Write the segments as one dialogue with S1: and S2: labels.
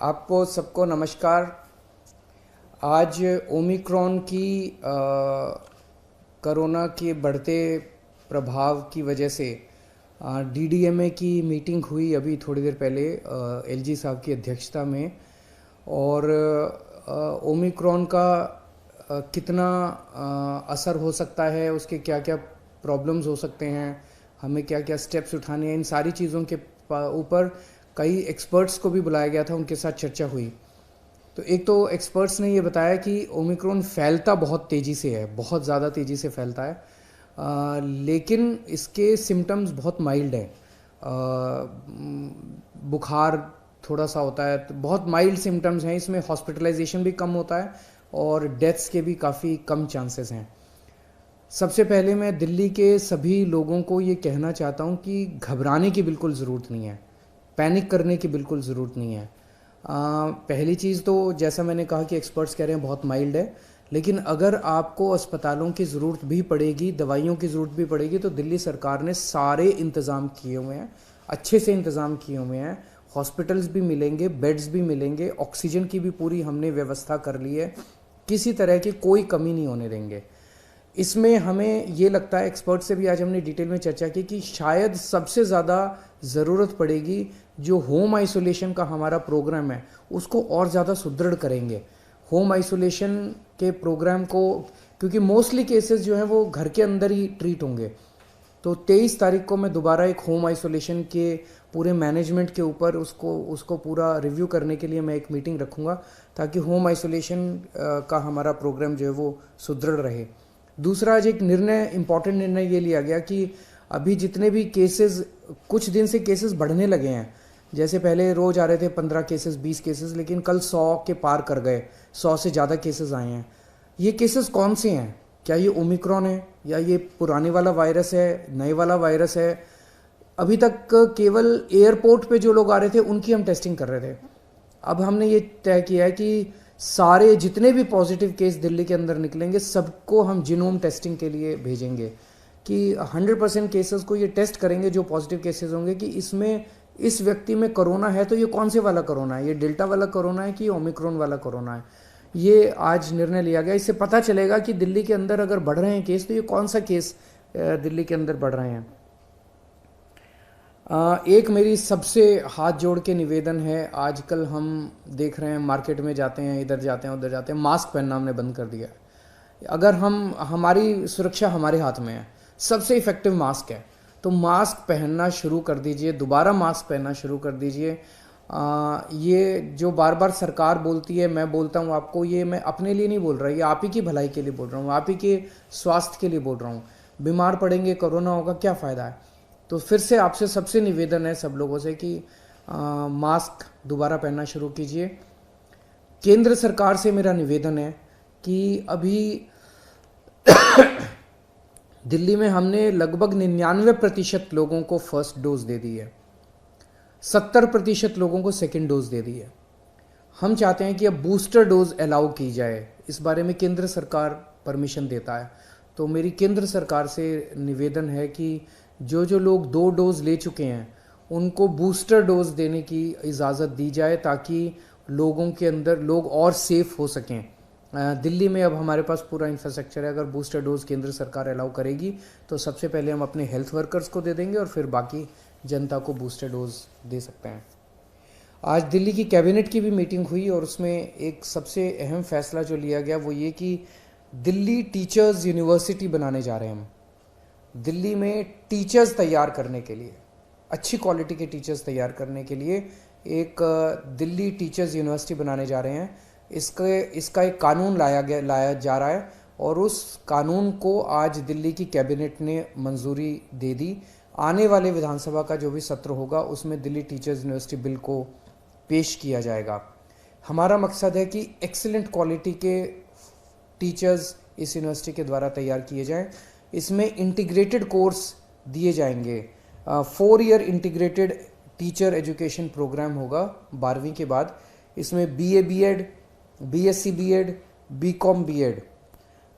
S1: आपको सबको नमस्कार। आज ओमिक्रॉन की कोरोना के बढ़ते प्रभाव की वजह से डीडीएमए की मीटिंग हुई अभी थोड़ी देर पहले एलजी साहब की अध्यक्षता में। और ओमिक्रॉन का कितना असर हो सकता है, उसके क्या क्या प्रॉब्लम्स हो सकते हैं, हमें क्या क्या स्टेप्स उठाने हैं, इन सारी चीज़ों के ऊपर कई एक्सपर्ट्स को भी बुलाया गया था, उनके साथ चर्चा हुई। तो एक तो एक्सपर्ट्स ने ये बताया कि ओमिक्रॉन फैलता बहुत तेज़ी से है, बहुत ज़्यादा तेज़ी से फैलता है, लेकिन इसके सिम्टम्स बहुत माइल्ड हैं। बुखार थोड़ा सा होता है, तो बहुत माइल्ड सिम्टम्स हैं, इसमें हॉस्पिटलाइजेशन भी कम होता है और डेथ्स के भी काफ़ी कम चांसेस हैं। सबसे पहले मैं दिल्ली के सभी लोगों को ये कहना चाहता हूँ कि घबराने की बिल्कुल ज़रूरत नहीं है, पैनिक करने की बिल्कुल ज़रूरत नहीं है। पहली चीज़ तो जैसा मैंने कहा कि एक्सपर्ट्स कह रहे हैं बहुत माइल्ड है, लेकिन अगर आपको अस्पतालों की ज़रूरत भी पड़ेगी, दवाइयों की ज़रूरत भी पड़ेगी, तो दिल्ली सरकार ने सारे इंतज़ाम किए हुए हैं, अच्छे से इंतज़ाम किए हुए हैं। हॉस्पिटल्स भी मिलेंगे, बेड्स भी मिलेंगे, ऑक्सीजन की भी पूरी हमने व्यवस्था कर ली है, किसी तरह की कोई कमी नहीं होने देंगे। इसमें हमें ये लगता है, एक्सपर्ट से भी आज हमने डिटेल में चर्चा की, कि शायद सबसे ज़्यादा ज़रूरत पड़ेगी जो होम आइसोलेशन का हमारा प्रोग्राम है उसको और ज़्यादा सुदृढ़ करेंगे। होम आइसोलेशन के प्रोग्राम को, क्योंकि मोस्टली केसेस जो हैं वो घर के अंदर ही ट्रीट होंगे, तो 23 तारीख को मैं दोबारा एक होम आइसोलेशन के पूरे मैनेजमेंट के ऊपर उसको पूरा रिव्यू करने के लिए मैं एक मीटिंग रखूँगा, ताकि होम आइसोलेशन का हमारा प्रोग्राम जो है वो सुदृढ़ रहे। दूसरा, आज एक निर्णय, इम्पॉर्टेंट निर्णय ये लिया गया कि अभी जितने भी केसेस, कुछ दिन से केसेस बढ़ने लगे हैं, जैसे पहले रोज आ रहे थे 15 केसेस, 20 केसेस, लेकिन कल 100 के पार कर गए, 100 से ज़्यादा केसेस आए हैं। ये केसेस कौन से हैं? क्या ये ओमिक्रॉन है या ये पुराने वाला वायरस है, नए वाला वायरस है? अभी तक केवल एयरपोर्ट पे जो लोग आ रहे थे उनकी हम टेस्टिंग कर रहे थे। अब हमने ये तय किया है कि सारे जितने भी पॉजिटिव केस दिल्ली के अंदर निकलेंगे सबको हम जीनोम टेस्टिंग के लिए भेजेंगे, कि 100% केसेस को ये टेस्ट करेंगे जो पॉजिटिव केसेस होंगे, कि इसमें इस व्यक्ति में कोरोना है तो ये कौन से वाला कोरोना है, ये डेल्टा वाला कोरोना है कि ओमिक्रॉन वाला कोरोना है। ये आज निर्णय लिया गया। इससे पता चलेगा कि दिल्ली के अंदर अगर बढ़ रहे हैं केस, तो ये कौन सा केस दिल्ली के अंदर बढ़ रहे हैं। एक मेरी सबसे हाथ जोड़ के निवेदन है, आजकल हम देख रहे हैं मार्केट में जाते हैं, इधर जाते हैं उधर जाते हैं, मास्क पहनना हमने बंद कर दिया है। अगर हमारी सुरक्षा हमारे हाथ में है, सबसे इफेक्टिव मास्क है, तो मास्क पहनना शुरू कर दीजिए, दोबारा मास्क पहनना शुरू कर दीजिए। ये जो बार बार सरकार बोलती है, मैं बोलता हूँ आपको, ये मैं अपने लिए नहीं बोल रहा, ये आप ही की भलाई के लिए बोल रहा हूँ, आप ही के स्वास्थ्य के लिए बोल रहा हूँ। बीमार पड़ेंगे, कोरोना होगा, क्या फ़ायदा है? तो फिर से आपसे सबसे निवेदन है सब लोगों से कि मास्क दोबारा पहनना शुरू कीजिए। केंद्र सरकार से मेरा निवेदन है कि अभी दिल्ली में हमने लगभग 99% लोगों को फर्स्ट डोज दे दी है, 70% लोगों को सेकेंड डोज दे दी है। हम चाहते हैं कि अब बूस्टर डोज अलाउ की जाए, इस बारे में केंद्र सरकार परमिशन देता है। तो मेरी केंद्र सरकार से निवेदन है कि जो जो लोग 2 डोज ले चुके हैं उनको बूस्टर डोज देने की इजाज़त दी जाए, ताकि लोगों के अंदर लोग और सेफ हो सकें। दिल्ली में अब हमारे पास पूरा इंफ्रास्ट्रक्चर है, अगर बूस्टर डोज केंद्र सरकार अलाउ करेगी तो सबसे पहले हम अपने हेल्थ वर्कर्स को दे देंगे और फिर बाकी जनता को बूस्टर डोज दे सकते हैं। आज दिल्ली की कैबिनेट की भी मीटिंग हुई और उसमें एक सबसे अहम फैसला जो लिया गया वो ये कि दिल्ली टीचर्स यूनिवर्सिटी बनाने जा रहे हैं हम। दिल्ली में टीचर्स तैयार करने के लिए, अच्छी क्वालिटी के टीचर्स तैयार करने के लिए एक दिल्ली टीचर्स यूनिवर्सिटी बनाने जा रहे हैं। इसका एक कानून लाया जा रहा है और उस कानून को आज दिल्ली की कैबिनेट ने मंजूरी दे दी। आने वाले विधानसभा का जो भी सत्र होगा उसमें दिल्ली टीचर्स यूनिवर्सिटी बिल को पेश किया जाएगा। हमारा मकसद है कि एक्सीलेंट क्वालिटी के टीचर्स इस यूनिवर्सिटी के द्वारा तैयार किए जाएं। इसमें इंटीग्रेटेड कोर्स दिए जाएंगे, 4 year integrated teacher education programme होगा 12वीं के बाद। इसमें BA BEd, BSc BEd, BCom BEd,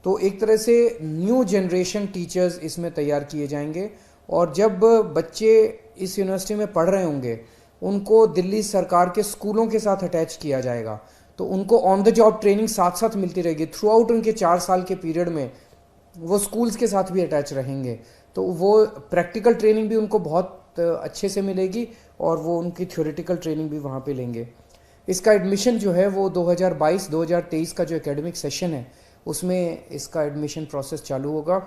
S1: तो एक तरह से न्यू जनरेशन टीचर्स इसमें तैयार किए जाएंगे। और जब बच्चे इस यूनिवर्सिटी में पढ़ रहे होंगे उनको दिल्ली सरकार के स्कूलों के साथ अटैच किया जाएगा। तो उनको ऑन द जॉब ट्रेनिंग साथ साथ मिलती रहेगी थ्रू आउट उनके 4 साल के पीरियड में। वो स्कूल्स के साथ भी अटैच रहेंगे, तो वो प्रैक्टिकल ट्रेनिंग भी उनको बहुत अच्छे से मिलेगी और वो उनकी थ्योरेटिकल ट्रेनिंग भी वहाँ पे लेंगे। इसका एडमिशन जो है वो 2022-2023 का जो एकेडमिक सेशन है उसमें इसका एडमिशन प्रोसेस चालू होगा।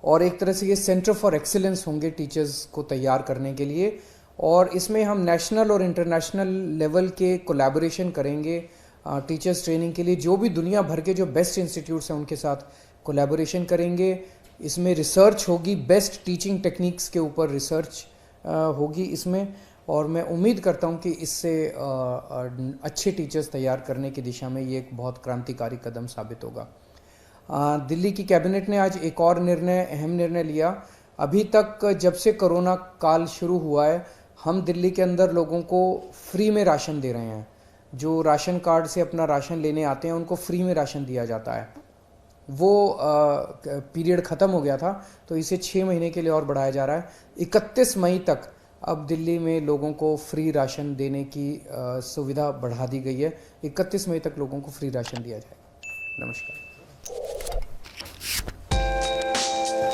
S1: और एक तरह से ये सेंटर फॉर एक्सीलेंस होंगे टीचर्स को तैयार करने के लिए। और इसमें हम नेशनल और इंटरनेशनल लेवल के कोलैबोरेशन करेंगे टीचर्स ट्रेनिंग के लिए। जो भी दुनिया भर के जो बेस्ट इंस्टीट्यूट्स हैं उनके साथ कोलैबोरेशन करेंगे। इसमें रिसर्च होगी, बेस्ट टीचिंग टेक्निक्स के ऊपर रिसर्च होगी इसमें। और मैं उम्मीद करता हूं कि इससे अच्छे टीचर्स तैयार करने की दिशा में ये एक बहुत क्रांतिकारी कदम साबित होगा। दिल्ली की कैबिनेट ने आज एक और अहम निर्णय लिया। अभी तक जब से कोरोना काल शुरू हुआ है, हम दिल्ली के अंदर लोगों को फ्री में राशन दे रहे हैं। जो राशन कार्ड से अपना राशन लेने आते हैं उनको फ्री में राशन दिया जाता है। वो पीरियड ख़त्म हो गया था, तो इसे 6 महीने के लिए और बढ़ाया जा रहा है। 31 मई तक अब दिल्ली में लोगों को फ्री राशन देने की सुविधा बढ़ा दी गई है। 31 मई तक लोगों को फ्री राशन दिया जाएगा। नमस्कार।